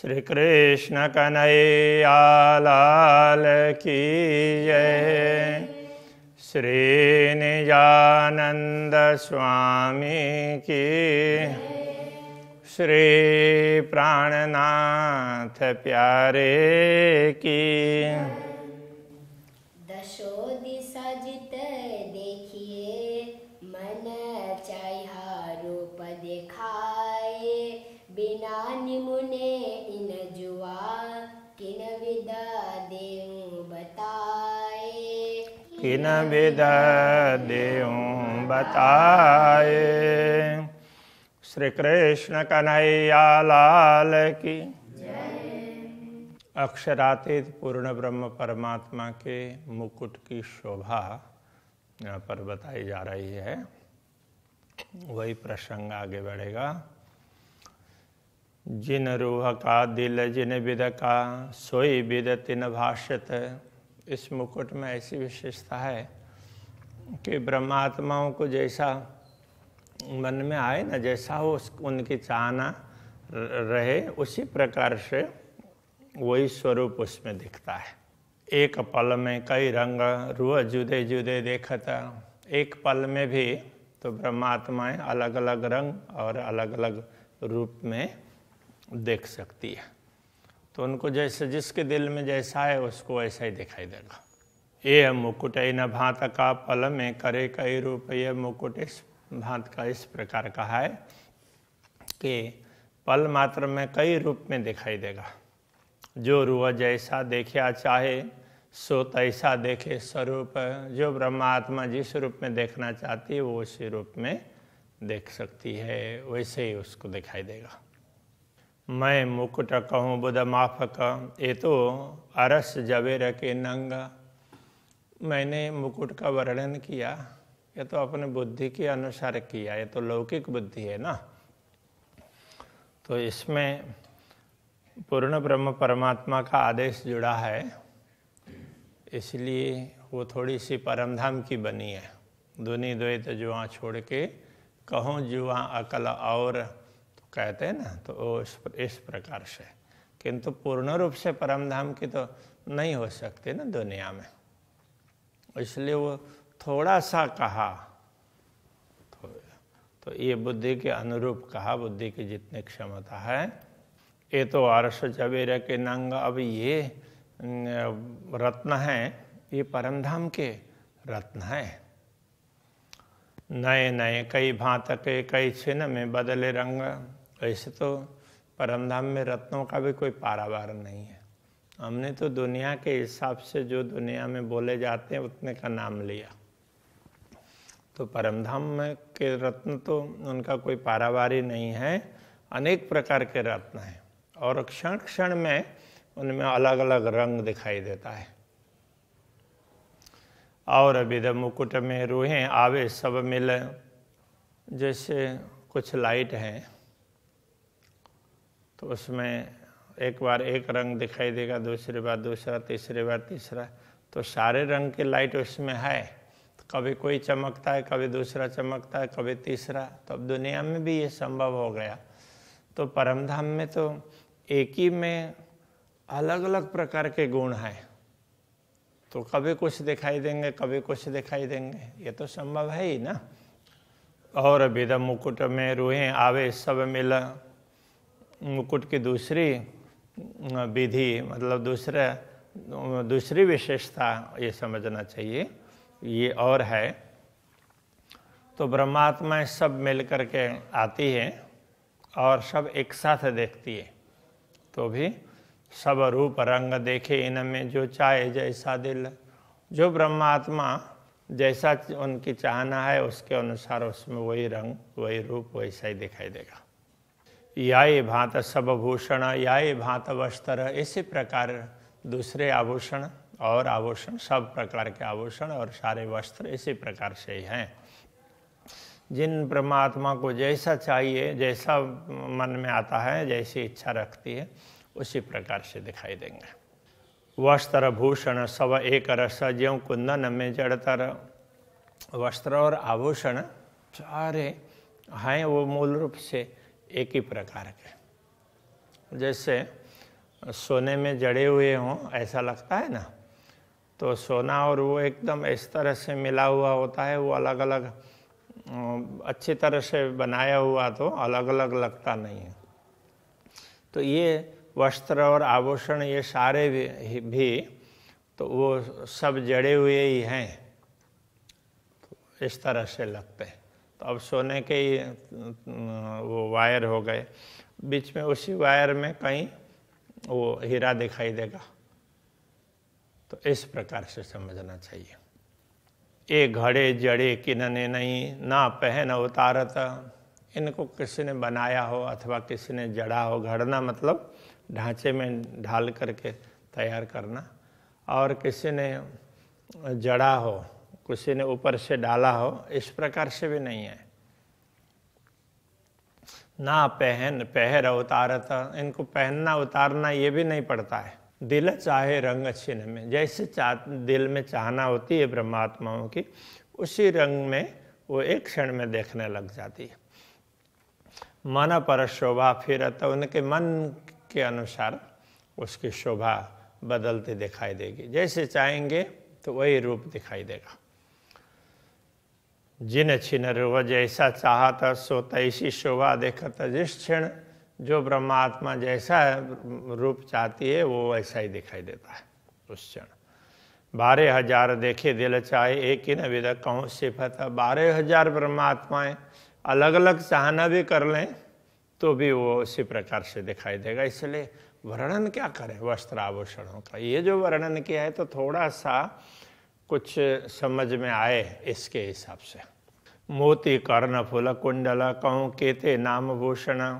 श्री कृष्ण कन्हैया लाल की जय। श्री निजानंद स्वामी की, श्री प्राणनाथ प्यारे की। दशो दिशा जित देखिए, मन चाहिए रूप दिखाए। बिना निमुने इन जुआ, किन विदा देऊं बताए। किन विदा देऊं बताए। श्री कृष्ण कन्हैया लाल की अक्षरातीत पूर्ण ब्रह्म परमात्मा के मुकुट की शोभा यहाँ पर बताई जा रही है। वही प्रसंग आगे बढ़ेगा। जिन रूह का दिल जिन विद का, सोई विद तिन भाषित। इस मुकुट में ऐसी विशेषता है कि ब्रह्मात्माओं को जैसा मन में आए ना, जैसा हो उनकी चाहना रहे, उसी प्रकार से वही स्वरूप उसमें दिखता है। एक पल में कई रंग रूह जुदे जुदे देखता। एक पल में भी तो ब्रह्मात्माएं अलग अलग रंग और अलग अलग रूप में देख सकती है। तो उनको जैसे जिसके दिल में जैसा है उसको वैसा ही दिखाई देगा। ये मुकुट न भांत का पल में करे कई रूप। यह मुकुट इस भांत का इस प्रकार का है कि पल मात्र में कई रूप में दिखाई देगा। जो रूह जैसा देखा चाहे सो तैसा देखे स्वरूप। जो ब्रह्मात्मा जिस रूप में देखना चाहती है वो उसी रूप में देख सकती है, वैसे ही उसको दिखाई देगा। मैं मुकुट कहूँ बुध माफक, ये तो अरस जबेर के नंग। मैंने मुकुट का वर्णन किया, ये तो अपने बुद्धि के अनुसार किया, ये तो लौकिक बुद्धि है ना। तो इसमें पूर्ण ब्रह्म परमात्मा का आदेश जुड़ा है, इसलिए वो थोड़ी सी परमधाम की बनी है। दुनी द्वैत जुआ छोड़ के कहूँ जुआ अकल और, तो कहते हैं ना, तो वो इस प्रकार से। किंतु पूर्ण रूप से परमधाम की तो नहीं हो सकती ना दुनिया में, इसलिए वो थोड़ा सा कहा। तो ये बुद्धि के अनुरूप कहा, बुद्धि की जितनी क्षमता है। ये तो अरस जबेर के नंग। अब ये रत्न है, ये परमधाम के रत्न है। नए नए कई भांत के कई छिन में बदले रंग। ऐसे तो परमधाम में रत्नों का भी कोई पारावार नहीं है। हमने तो दुनिया के हिसाब से जो दुनिया में बोले जाते हैं उतने का नाम लिया। तो परमधाम में के रत्न तो उनका कोई पारावारी नहीं है। अनेक प्रकार के रत्न हैं और क्षण क्षण में उनमें अलग अलग रंग दिखाई देता है। और विध मुकुट में रूहें आवे सब मिल। जैसे कुछ लाइट हैं तो उसमें एक बार एक रंग दिखाई देगा, दूसरी बार दूसरा, तीसरी बार तीसरा, तो सारे रंग के लाइट उसमें है। तो कभी कोई चमकता है, कभी दूसरा चमकता है, कभी तीसरा। तो अब दुनिया में भी ये संभव हो गया। तो परमधाम में तो एक ही में अलग अलग प्रकार के गुण हैं, तो कभी कुछ दिखाई देंगे, कभी कुछ दिखाई देंगे, ये तो संभव है ही ना। और विध मुकुट में रूहें आवे सब मिल। मुकुट की दूसरी विधि, मतलब दूसरी विशेषता ये समझना चाहिए, ये और है। तो ब्रह्मात्माएं सब मिल करके आती है और सब एक साथ देखती है, तो भी सब रूप रंग देखे इनमें जो चाहे जैसा दिल। जो ब्रह्मात्मा जैसा उनकी चाहना है उसके अनुसार उसमें वही रंग वही रूप वैसा ही दिखाई देगा। याई भांत सब भूषण याई भांत वस्त्र। इसी प्रकार दूसरे आभूषण और आभूषण, सब प्रकार के आभूषण और सारे वस्त्र इसी प्रकार से ही हैं। जिन परमात्मा को जैसा चाहिए, जैसा मन में आता है, जैसी इच्छा रखती है, उसी प्रकार से दिखाई देंगे। वस्त्र भूषण सब एक रस, ज्यों कुंदन में जड़तर। वस्त्र और आभूषण सारे हैं वो मूल रूप से एक ही प्रकार के। जैसे सोने में जड़े हुए हों ऐसा लगता है ना। तो सोना और वो एकदम इस तरह से मिला हुआ होता है, वो अलग अलग अच्छी तरह से बनाया हुआ तो अलग अलग लगता नहीं है। तो ये वस्त्र और आभूषण ये सारे भी तो वो सब जड़े हुए ही हैं, तो इस तरह से लगते हैं। तो अब सोने के ही वो वायर हो गए, बीच में उसी वायर में कहीं वो हीरा दिखाई देगा। तो इस प्रकार से समझना चाहिए। ये घड़े जड़े किनने नहीं, ना पहन उतारत। इनको किसी ने बनाया हो अथवा किसी ने जड़ा हो, घड़ना मतलब ढांचे में ढाल करके तैयार करना, और किसी ने जड़ा हो, किसी ने ऊपर से डाला हो, इस प्रकार से भी नहीं है। ना पहर उतारत, इनको पहनना उतारना ये भी नहीं पड़ता है। दिल चाहे रंग छिन में, जैसे दिल में चाहना होती है ब्रह्मात्माओं की, उसी रंग में वो एक क्षण में देखने लग जाती है। मन पर शोभा फिरत, उनके मन के अनुसार उसकी शोभा बदलती दिखाई देगी, जैसे चाहेंगे तो वही रूप दिखाई देगा। जिन छिन रूप जैसा चाहता सो तैसी शोभा देखता, जिस क्षण जो ब्रह्मात्मा जैसा रूप चाहती है वो वैसा ही दिखाई देता है उस क्षण। 12,000 देखे दिल चाहे एक ही न विद कहूँ सिफत। 12,000 ब्रह्मात्माएं अलग अलग चाहना भी कर लें तो भी वो उसी प्रकार से दिखाई देगा। इसलिए वर्णन क्या करें वस्त्र आभूषणों का, ये जो वर्णन किया है तो थोड़ा सा कुछ समझ में आए इसके हिसाब से। मोती कर्ण फूल कुंडल कहूँ केते नाम भूषण।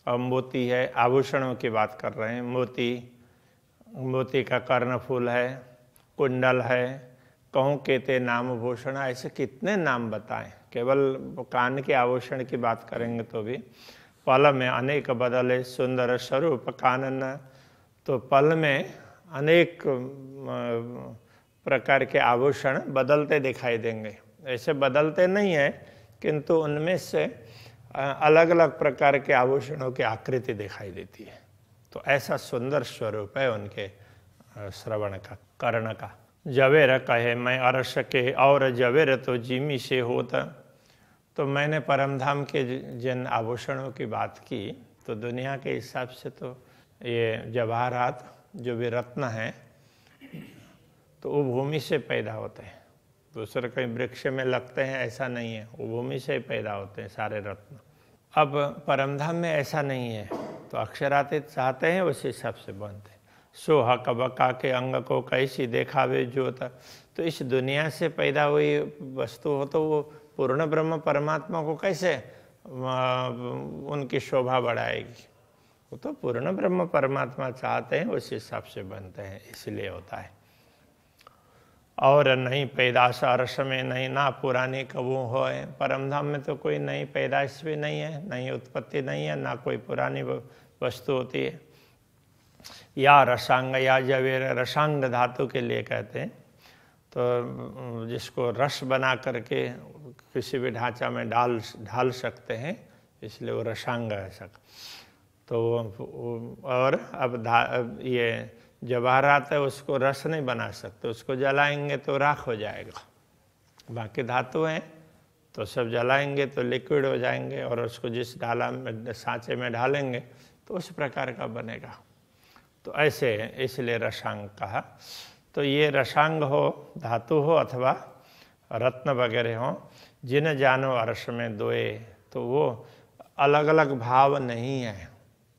अब मोती है, आभूषणों की बात कर रहे हैं। मोती का कर्ण फूल है, कुंडल है, कहूँ केते नाम भूषण, ऐसे कितने नाम बताएं। केवल कान के आभूषण की बात करेंगे तो भी पल में अनेक बदले सुंदर स्वरूप कानन। तो पल में अनेक प्रकार के आभूषण बदलते दिखाई देंगे। ऐसे बदलते नहीं है, किंतु उनमें से अलग अलग प्रकार के आभूषणों की आकृति दिखाई देती है। तो ऐसा सुंदर स्वरूप है उनके श्रवण का, कर्ण का। जवेर कहे मैं अर्श के और जवेर तो जिमी से होता। तो मैंने परमधाम के जिन आभूषणों की बात की, तो दुनिया के हिसाब से तो ये जवाहरात जो भी रत्न हैं तो वो भूमि से पैदा होते हैं, दूसरे कहीं वृक्ष में लगते हैं ऐसा नहीं है, वो भूमि से ही पैदा होते हैं सारे रत्न। अब परमधाम में ऐसा नहीं है, तो अक्षरातीत चाहते हैं उस हिसाब से बनते हैं। सो हक बका के अंग को कैसी देखावे जोत। तो इस दुनिया से पैदा हुई वस्तु हो तो वो पूर्ण ब्रह्म परमात्मा को कैसे उनकी शोभा बढ़ाएगी। वो तो पूर्ण ब्रह्म परमात्मा चाहते हैं उस हिसाब से बनते हैं, इसलिए होता है। और नहीं पैदाश अर्श में नहीं ना पुरानी कबू हो। परमधाम में तो कोई नई पैदाश भी नहीं है, नई उत्पत्ति नहीं है, ना कोई पुरानी वस्तु होती है। या रसांग या जवेर, रसांग धातु के लिए कहते हैं, तो जिसको रस बना करके किसी भी ढांचा में ढाल सकते हैं, इसलिए वो रसांग है सक। तो और अब ये जवाहरात है, उसको रस नहीं बना सकते, उसको जलाएंगे तो राख हो जाएगा। बाकी धातु हैं तो सब जलाएंगे तो लिक्विड हो जाएंगे, और उसको जिस डाला में सांचे में ढालेंगे तो उस प्रकार का बनेगा। तो ऐसे इसलिए रसांग कहा। तो ये रसांग हो, धातु हो अथवा रत्न वगैरह हो, जिन जानो अर्श में दोए, तो वो अलग अलग भाव नहीं है।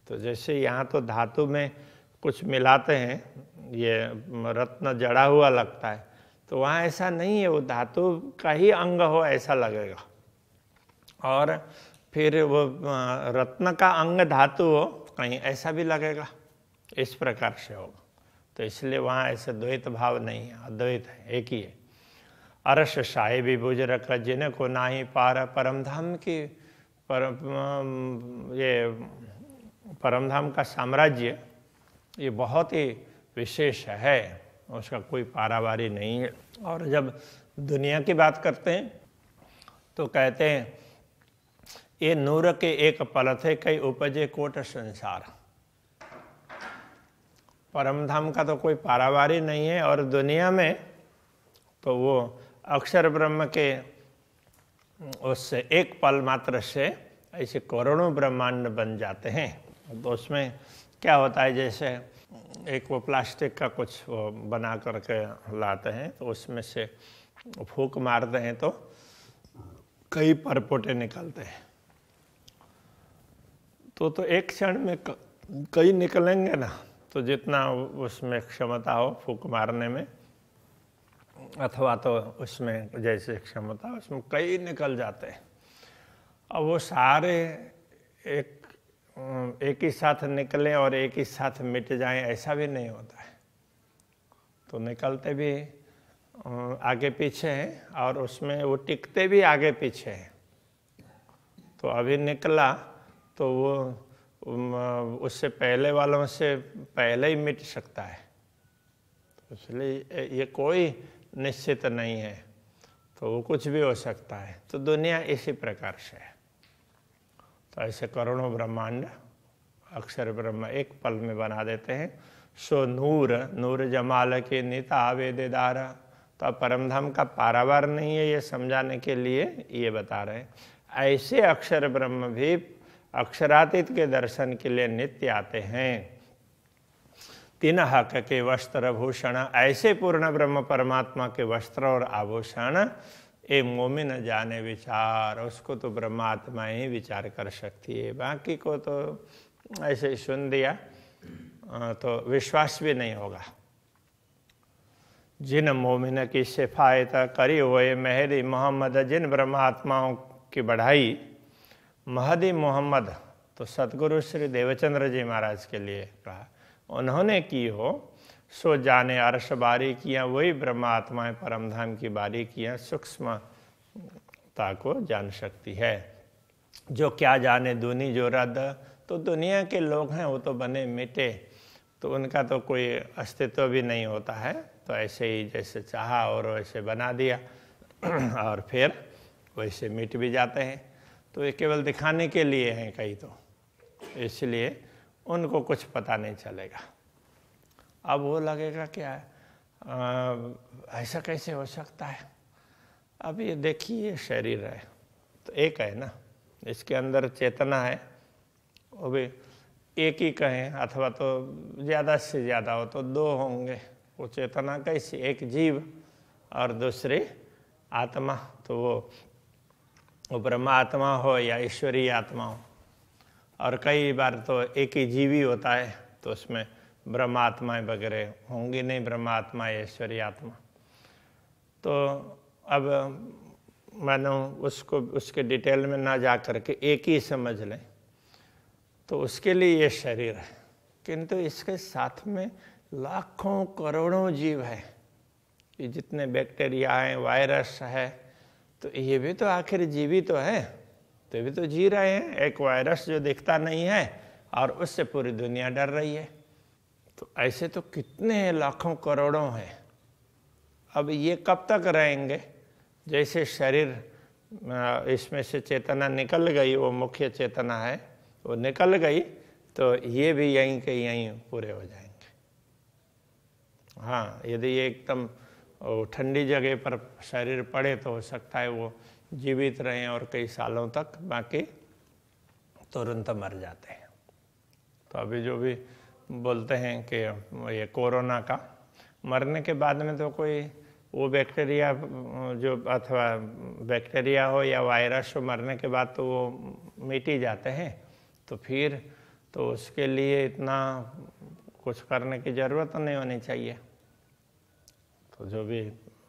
तो जैसे यहाँ तो धातु में कुछ मिलाते हैं, ये रत्न जड़ा हुआ लगता है, तो वहाँ ऐसा नहीं है, वो धातु का ही अंग हो ऐसा लगेगा। और फिर वो रत्न का अंग धातु हो कहीं ऐसा भी लगेगा, इस प्रकार से होगा। तो इसलिए वहाँ ऐसे द्वैत भाव नहीं है, अद्वैत है, एक ही है। अरस शाही भी बुझ रख जिन को नाही पार। परमधाम की ये परमधाम का साम्राज्य ये बहुत ही विशेष है, उसका कोई पारावारी नहीं है। और जब दुनिया की बात करते हैं तो कहते हैं ये नूर के एक पल थे कई उपजे कोट संसार। परम धाम का तो कोई पारावार ही नहीं है, और दुनिया में तो वो अक्षर ब्रह्म के उससे एक पल मात्र से ऐसे करोड़ों ब्रह्मांड बन जाते हैं। तो उसमें क्या होता है, जैसे एक वो प्लास्टिक का कुछ वो बना करके लाते हैं, तो उसमें से फूंक मारते हैं तो कई परपोटे निकलते हैं। तो एक क्षण में कई निकलेंगे ना, तो जितना उसमें क्षमता हो फूंक मारने में, अथवा तो उसमें जैसे क्षमता उसमें कई निकल जाते हैं। अब वो सारे एक ही साथ निकलें और एक ही साथ मिट जाएं, ऐसा भी नहीं होता है। तो निकलते भी आगे पीछे हैं, और उसमें वो टिकते भी आगे पीछे हैं। तो अभी निकला तो वो उससे पहले वालों से पहले ही मिट सकता है, इसलिए ये कोई निश्चित नहीं है, तो वो कुछ भी हो सकता है। तो दुनिया इसी प्रकार से है। तो ऐसे करोड़ों ब्रह्मांड अक्षर ब्रह्म एक पल में बना देते हैं। सो नूर जमाल के नित आवेदेदार। तो अब परमधाम का पारावार नहीं है, ये समझाने के लिए ये बता रहे हैं। ऐसे अक्षर ब्रह्म भी अक्षरातीत के दर्शन के लिए नित्य आते हैं। तीन हक के वस्त्र भूषण, ऐसे पूर्ण ब्रह्म परमात्मा के वस्त्र और आभूषण ए मोमिन जाने विचार। उसको तो ब्रह्मात्मा ही विचार कर सकती है, बाकी को तो ऐसे सुन दिया तो विश्वास भी नहीं होगा। जिन मोमिन की सिफायत करी हुए महदी मोहम्मद, जिन ब्रह्मात्माओं की बढ़ाई महदी मोहम्मद, तो सतगुरु श्री देवचंद्र जी महाराज के लिए कहा, उन्होंने की हो सो जाने अर्श बारीकियाँ, वही ब्रह्मात्माएं परमधाम की बारीकियाँ सूक्ष्मता को जान सकती है। जो क्या जाने दुनी जो रद, तो दुनिया के लोग हैं वो तो बने मिटे, तो उनका तो कोई अस्तित्व भी नहीं होता है। तो ऐसे ही जैसे चाहा और वैसे बना दिया और फिर वैसे मिट भी जाते हैं। तो ये केवल दिखाने के लिए हैं कई, तो इसलिए उनको कुछ पता नहीं चलेगा। अब वो लगेगा क्या है, ऐसा कैसे हो सकता है। अब ये देखिए शरीर है तो एक है ना, इसके अंदर चेतना है, वो भी एक ही कहें अथवा तो ज़्यादा से ज़्यादा हो तो दो होंगे। वो चेतना कैसी, एक जीव और दूसरी आत्मा। तो वो ब्रह्म आत्मा हो या ईश्वरीय आत्मा हो, और कई बार तो एक ही जीवी होता है, तो उसमें ब्रह्मात्माएं वगैरह होंगी नहीं, ब्रह्मात्मा ईश्वरीय आत्मा। तो अब मानो उसको उसके डिटेल में ना जा करके एक ही समझ लें, तो उसके लिए ये शरीर है। किंतु इसके साथ में लाखों करोड़ों जीव है, ये जितने बैक्टीरिया हैं, वायरस है, तो ये भी तो आखिर जीवी तो है, तो भी तो जी रहे हैं। एक वायरस जो दिखता नहीं है और उससे पूरी दुनिया डर रही है। तो ऐसे तो कितने लाखों करोड़ों हैं। अब ये कब तक रहेंगे, जैसे शरीर इसमें से चेतना निकल गई, वो मुख्य चेतना है, वो निकल गई, तो ये भी यहीं के यहीं पूरे हो जाएंगे। हाँ, यदि ये एकदम ठंडी जगह पर शरीर पड़े तो हो सकता है वो जीवित रहें और कई सालों तक, बाकी तुरंत मर जाते हैं। तो अभी जो भी बोलते हैं कि ये कोरोना का मरने के बाद में तो कोई वो बैक्टीरिया जो अथवा बैक्टीरिया हो या वायरस हो, मरने के बाद तो वो मिट ही जाते हैं। तो फिर तो उसके लिए इतना कुछ करने की ज़रूरत नहीं होनी चाहिए। तो जो भी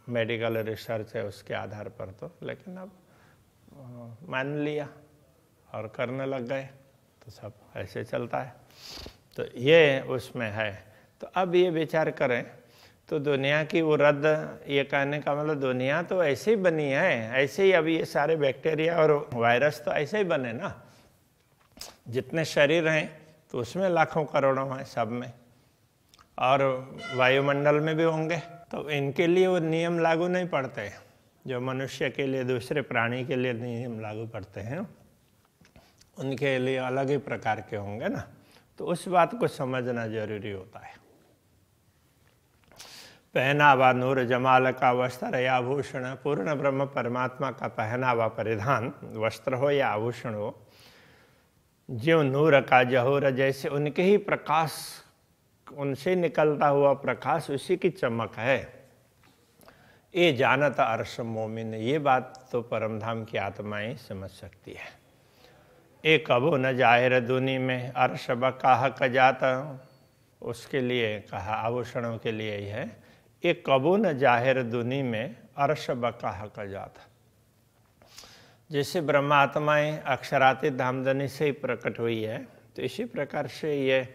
मेडिकल रिसर्च है उसके आधार पर तो, लेकिन अब मान लिया और करने लग गए, तो सब ऐसे चलता है। तो ये उसमें है। तो अब ये विचार करें तो दुनिया की वो रद्द, ये कहने का मतलब दुनिया तो ऐसे ही बनी है, ऐसे ही अभी ये सारे बैक्टीरिया और वायरस तो ऐसे ही बने ना। जितने शरीर हैं तो उसमें लाखों करोड़ों हैं सब में, और वायुमंडल में भी होंगे। तो इनके लिए वो नियम लागू नहीं पड़ते जो मनुष्य के लिए, दूसरे प्राणी के लिए नियम लागू पड़ते हैं, उनके लिए अलग ही प्रकार के होंगे ना। तो उस बात को समझना जरूरी होता है। पहनावा नूर जमाल का वस्त्र या आभूषण, पूर्ण ब्रह्म परमात्मा का पहनावा परिधान वस्त्र हो या आभूषण हो, ज्यों नूर का जहूर, जैसे उनके ही प्रकाश, उनसे निकलता हुआ प्रकाश उसी की चमक है। ये जानत अर्श मोमिन, ये बात तो परमधाम की आत्माएं समझ सकती है। एक कबो न जाहिर दुनी में अर्श बकाह का जाता, उसके लिए कहा आभूषणों के लिए ही है। एक कबो न जाहिर दुनी में अर्श बकाह का जाता, जैसे ब्रह्मात्माएं अक्षरातीत धामधनी से ही प्रकट हुई है, तो इसी प्रकार से ये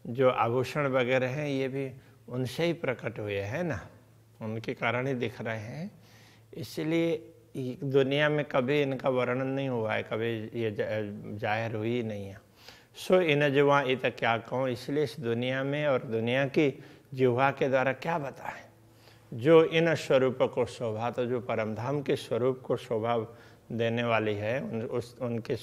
जो आभूषण वगैरह हैं ये भी उनसे ही प्रकट हुए हैं ना, उनके कारण ही दिख रहे हैं। इसलिए दुनिया में कभी इनका वर्णन नहीं हुआ है, कभी ये जाहिर हुई नहीं है। सो इन जुआ इत क्या कहूँ, इसलिए इस दुनिया में और दुनिया की जिह्वा के द्वारा क्या बताएं। जो इन स्वरूप को शोभा, तो जो परमधाम के स्वरूप को शोभा देने वाली है, उनके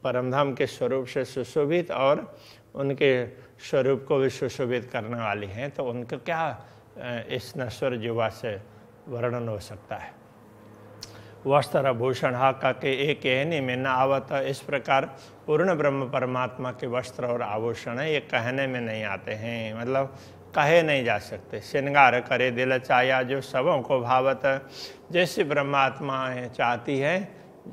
परमधाम के स्वरूप से सुशोभित और उनके स्वरूप को भी सुशोभित करने वाली हैं, तो उनको क्या इस नश्वर जिह्वा से वर्णन हो सकता है। वस्त्र भूषण हाका के एक कहने में न आवत, इस प्रकार पूर्ण ब्रह्म परमात्मा के वस्त्र और आभूषण ये कहने में नहीं आते हैं, मतलब कहे नहीं जा सकते। श्रृंगार करे दिल चाया, जो सबों को भावत, जैसे ब्रह्मात्मा चाहती है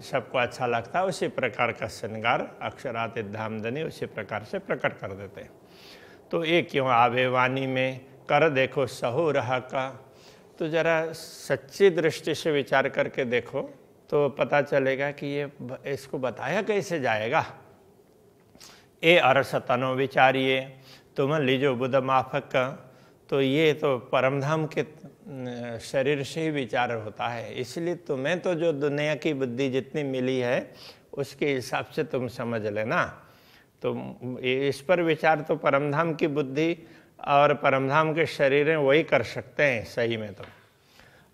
सबको अच्छा लगता है, उसी प्रकार का श्रृंगार अक्षरातीत धामधनी उसी प्रकार से प्रकट कर देते हैं। तो ये क्यों आवे वाणी में कर देखो सहु रहा का, तो जरा सच्ची दृष्टि से विचार करके देखो तो पता चलेगा कि ये इसको बताया कैसे जाएगा। ए अरस तनो विचारिए तुम लीजो बुध माफक का, तो ये तो परमधाम के शरीर से ही विचार होता है, इसलिए तुम्हें तो जो दुनिया की बुद्धि जितनी मिली है उसके हिसाब से तुम समझ लेना। तो इस पर विचार तो परमधाम की बुद्धि और परमधाम के शरीर वही कर सकते हैं सही में। तो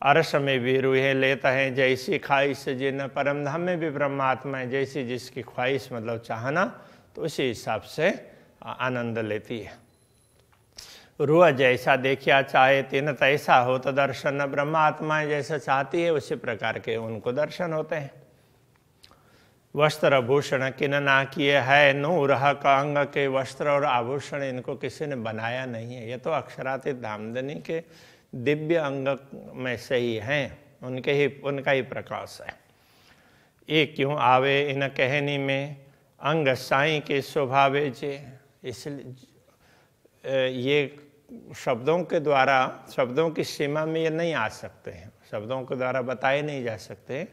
अरस में भी रूहे लेता है जैसी ख्वाहिश, जिन परमधाम में भी ब्रह्मात्मा है जैसी जिसकी ख्वाहिश मतलब चाहना, तो उसी हिसाब से आनंद लेती है। रूह जैसा देखिया चाहे तिन तैसा हो, तो दर्शन ब्रह्मात्माएं जैसा चाहती है उसी प्रकार के उनको दर्शन होते हैं। वस्त्र भूषण किन ना किए है, नूर का अंग के वस्त्र और आभूषण इनको किसी ने बनाया नहीं है, ये तो अक्षरातीत धामधनी के दिव्य अंग में से ही हैं, उनका ही प्रकाश है। ये क्यों आवे इन कहनी में अंग साई के स्वभावे जे, इसलिए ये शब्दों के द्वारा, शब्दों की सीमा में ये नहीं आ सकते हैं, शब्दों के द्वारा बताए नहीं जा सकते,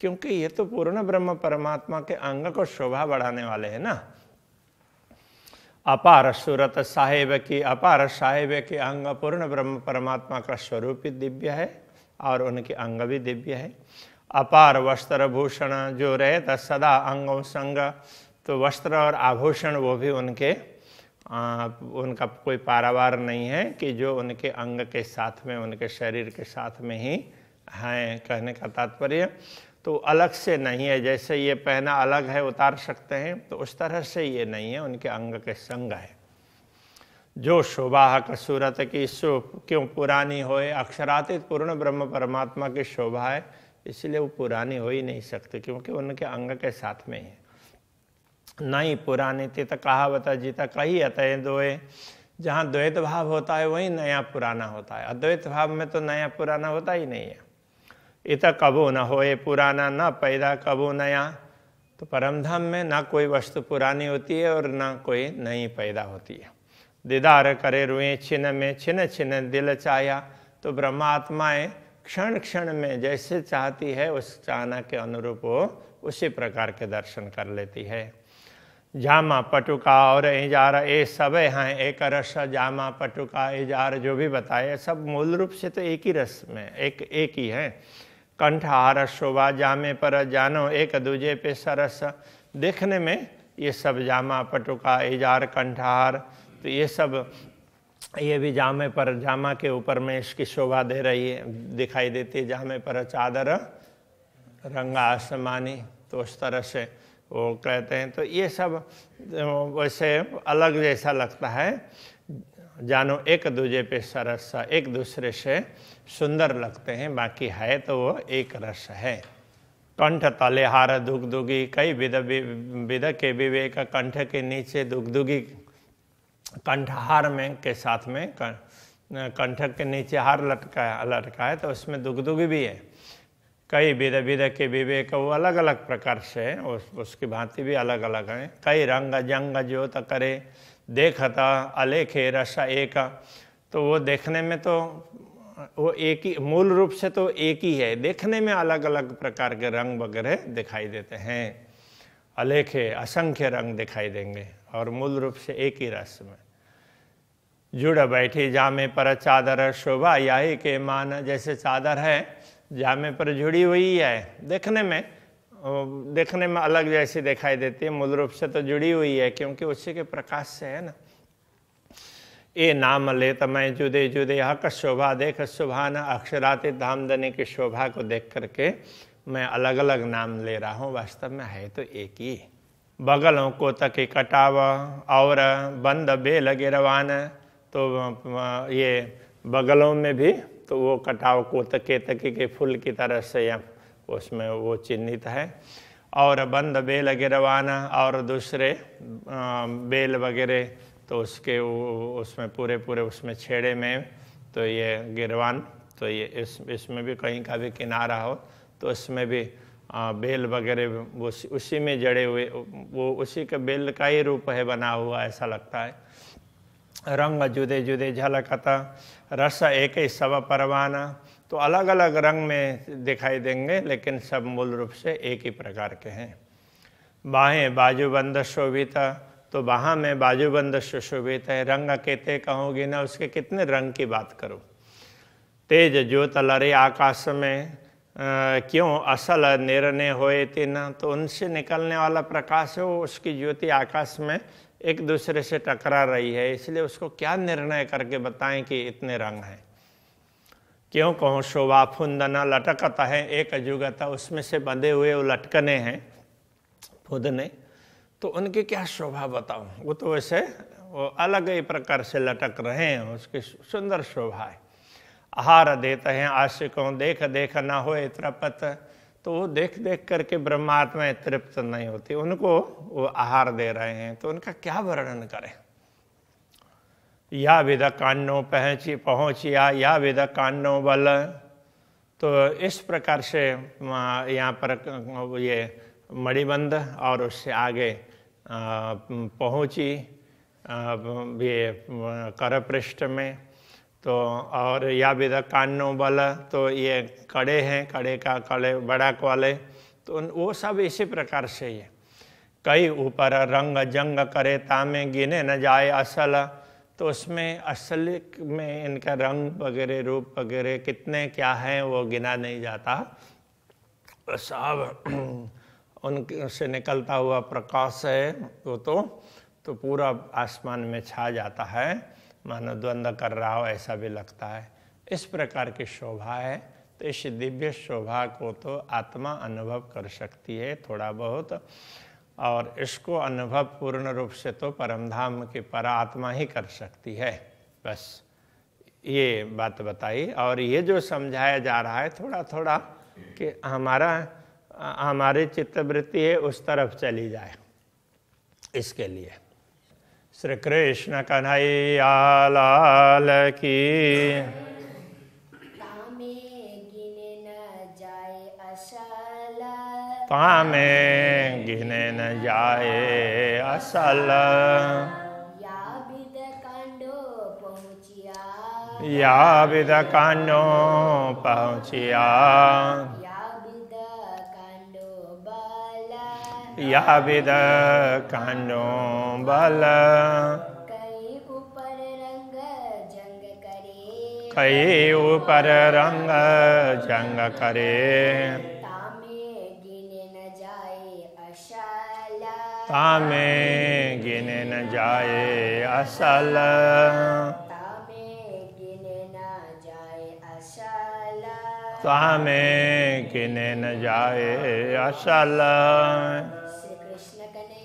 क्योंकि ये तो पूर्ण ब्रह्म परमात्मा के अंग को शोभा बढ़ाने वाले हैं ना। अपार सूरत साहेब की, अपार साहेब के अंग पूर्ण ब्रह्म परमात्मा का स्वरूप ही दिव्य है और उनके अंग भी दिव्य है। अपार वस्त्र भूषण जो रहता सदा अंगों संग, तो वस्त्र और आभूषण वो भी उनका कोई पारावार नहीं है कि जो उनके अंग के साथ में, उनके शरीर के साथ में ही हैं। कहने का तात्पर्य तो अलग से नहीं है, जैसे ये पहना अलग है उतार सकते हैं, तो उस तरह से ये नहीं है, उनके अंग के संग है। जो शोभा का सूरत की सो क्यों पुरानी होए, अक्षरातीत पूर्ण ब्रह्म परमात्मा की शोभा है, इसलिए वो पुरानी हो ही नहीं सकती, क्योंकि उनके अंग के साथ में है। नहीं पुरानी तित कहावत जीता कही अतः दोए, जहाँ द्वैत भाव होता है वही नया पुराना होता है, अद्वैत भाव में तो नया पुराना होता ही नहीं है। इत कबो न होए पुराना, न पैदा कबो नया, तो परमधाम में ना कोई वस्तु पुरानी होती है और ना कोई नई पैदा होती है। दीदार करे रुए छिन में, छिन छिन दिल चाया, तो ब्रह्मात्माएं क्षण क्षण में जैसे चाहती है उस चाहना के अनुरूप वो उसी प्रकार के दर्शन कर लेती है। जामा पटुका और एजार ये सब हैं एक रस, जामा पटुका एजार जो भी बताए सब मूल रूप से तो एक ही रस में एक ही है। कंठहार शोभा जामे पर जानो एक दूजे पे सरस, देखने में ये सब जामा पटुका एजार कंठहार, तो ये सब ये भी जामे पर, जामा के ऊपर में इसकी शोभा दे रही है, दिखाई देती है। जामे पर चादर रंगा आसमानी, तो उस तरह से वो कहते हैं। तो ये सब वैसे अलग जैसा लगता है, जानो एक दूजे पे सरस, एक दूसरे से सुंदर लगते हैं, बाकी है तो वो एक रस है। कंठ तले हार दुगदुगी, कई विध के विवेक, कंठ के नीचे दुगदुगी, कंठहार में के साथ में कंठ के नीचे हार लटका है तो उसमें दुगदुगी भी है। कई विध के विवेक, वो अलग अलग प्रकार से है, उसकी भांति भी अलग अलग है। कई रंग जंग ज्योत करे, देखता अलेखे रस एक, तो वो देखने में तो वो एक ही, मूल रूप से तो एक ही है, देखने में अलग अलग प्रकार के रंग वगैरह दिखाई देते हैं। अलेखे असंख्य रंग दिखाई देंगे और मूल रूप से एक ही रस में। जुड़ बैठी जामे पर चादर, शोभा यही के मान, जैसे चादर है जामे पर जुड़ी हुई है, देखने में अलग जैसी दिखाई देती है, मूल रूप से तो जुड़ी हुई है क्योंकि उसी के प्रकाश से है ना। ये नाम लेत मैं जुदे जुदे हक शोभा देख सुभान, अक्षरातीत धामधनी की शोभा को देख करके मैं अलग अलग नाम ले रहा हूँ, वास्तव में है तो एक ही। बगलों को तकी कटाव और बंद बेल गिरवान, तो ये बगलों में भी तो वो कटाव को केतकी के फूल की तरह से उसमें वो चिन्हित है। और बंद बेल गिरवाना, और दूसरे बेल वगैरह तो उसके उसमें पूरे उसमें छेड़े में तो ये गिरवान, तो ये इसमें भी कहीं का भी किनारा हो तो उसमें भी बेल वगैरह उसी में जड़े हुए, वो उसी के बेल का ही रूप है बना हुआ, ऐसा लगता है। रंग जुदे जुदे झलकता, रस एक ही सब परवाना, तो अलग अलग रंग में दिखाई देंगे लेकिन सब मूल रूप से एक ही प्रकार के हैं। बाहें बाजूबंद शोभित, तो बाहाँ में बाजूबंद सुशोभित है। रंग कहते कहूँगी ना, उसके कितने रंग की बात करूँ। तेज ज्योत लरे आकाश में, क्यों असल निर्णय होए तीन, तो उनसे निकलने वाला प्रकाश है, उसकी ज्योति आकाश में एक दूसरे से टकरा रही है, इसलिए उसको क्या निर्णय करके बताएं कि इतने रंग हैं। क्यों कहूँ शोभा फुंदना लटकता है एक जुगता, उसमें से बंधे हुए वो लटकने हैं फुदने, तो उनकी क्या शोभा बताऊं। वो तो वैसे वो अलग ही प्रकार से लटक रहे हैं, उसकी सुंदर शोभा है। आहार देते हैं आशिकों, देख देख ना होए तृप्त, तो वो देख देख करके ब्रह्मात्मा तृप्त नहीं होती, उनको वो आहार दे रहे हैं, तो उनका क्या वर्णन करें। या विद कान्नो पहुँचिया, या विद कान्नो बल, तो इस प्रकार से यहाँ पर ये मणिबंध और उससे आगे पहुँची ये कर पृष्ठ में, तो और या विद कान्नो बल, तो ये कड़े हैं, कड़े बड़ाक वाले, तो वो सब इसी प्रकार से ये। कई ऊपर रंग जंग करे तामे गिने न जाए असल, तो उसमें असल में इनका रंग वगैरह रूप वगैरह कितने क्या हैं वो गिना नहीं जाता, सब उनसे निकलता हुआ प्रकाश है वो तो पूरा आसमान में छा जाता है, मानो द्वंद्व कर रहा हो ऐसा भी लगता है। इस प्रकार की शोभा है, तो इस दिव्य शोभा को तो आत्मा अनुभव कर सकती है थोड़ा बहुत, और इसको अनुभव पूर्ण रूप से तो परमधाम की परात्मा ही कर सकती है। बस ये बात बताई, और ये जो समझाया जा रहा है थोड़ा थोड़ा कि हमारी चित्तवृत्ति है उस तरफ चली जाए, इसके लिए। श्री कृष्ण कन्हैया लाल की। तामे गिने न जाए असल, तामे गिने न जाए असल, या विद कांडो पहुँचिया, या विद कान्नो पहुँचिया, या विद कान्नो बल, कई ऊपर रंग जंग करे, कई ऊपर रंग जंग करे, तामे गिने न जाए असल, तामे गिने न जाए असल, तामे गिने न जाए असल, तामे गिने न जाए असल। श्री कृष्ण कन्हैया